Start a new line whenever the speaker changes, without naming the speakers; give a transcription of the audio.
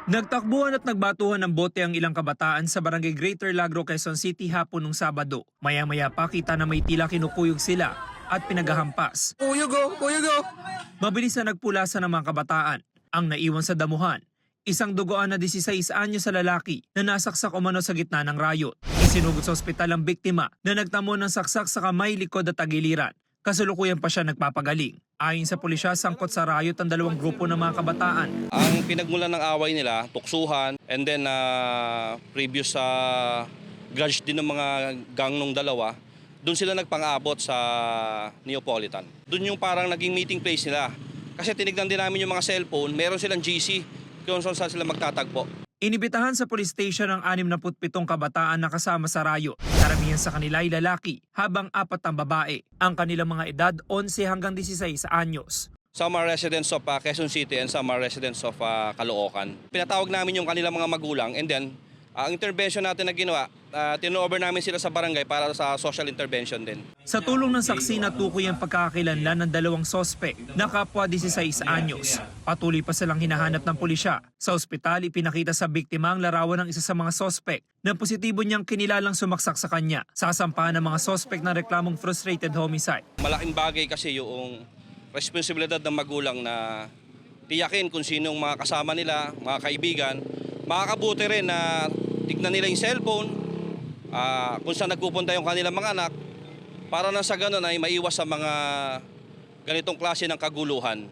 Nagtakbuhan at nagbatuhan ng bote ang ilang kabataan sa barangay Greater Lagro, Quezon City hapon nung Sabado. Maya-maya pa kita na may tila kinukuyog sila at pinagahampas.
Kuyog go!
Mabilis na nagpulasan ng mga kabataan ang naiwan sa damuhan. Isang duguan na 16 anyos sa lalaki na nasaksak umano sa gitna ng riot. Isinugod sa ospital ang biktima na nagtamo ng saksak sa kamay, likod at tagiliran. Kasalukuyan pa siya nagpapagaling. Ayon sa pulisya, sangkot sa riot ang dalawang grupo ng mga kabataan.
Ang pinagmulan ng away nila, tuksuhan, and then previous sa grudge din ng mga gang nung dalawa, doon sila nagpang-abot sa Neapolitan. Doon yung parang naging meeting place nila. Kasi tinignan din namin yung mga cellphone, meron silang GC kung saan sila magtatagpo.
Inibitahan sa police station ang 67 kabataan na kasama sa riot. Karamihan sa kanila ay lalaki, habang 4 ang babae. Ang kanilang mga edad 11 hanggang 16 anyos.
Some are residents of Quezon City and some are residents of Caloocan. Pinatawag namin yung kanilang mga magulang and then ang intervention natin na ginawa, turnover namin sila sa barangay para sa social intervention din.
Sa tulong ng saksi, natukoy ang pagkakakilanlan ng dalawang sospek na kapwa 16 anyos. Patuloy pa silang hinahanap ng pulisya. Sa ospital, ipinakita sa biktima ang larawan ng isa sa mga sospek na positibo niyang kinilalang sumaksak sa kanya. Sasampahan ng mga sospek na reklamong frustrated homicide.
Malaking bagay kasi yung responsibilidad ng magulang na tiyakin kung sinong mga kasama nila, mga kaibigan. Makakabuti rin na tignan nila yung cellphone, kung saan nagpupunta yung kanilang mga anak, para na sa ganun ay maiwas sa mga ganitong klase ng kaguluhan.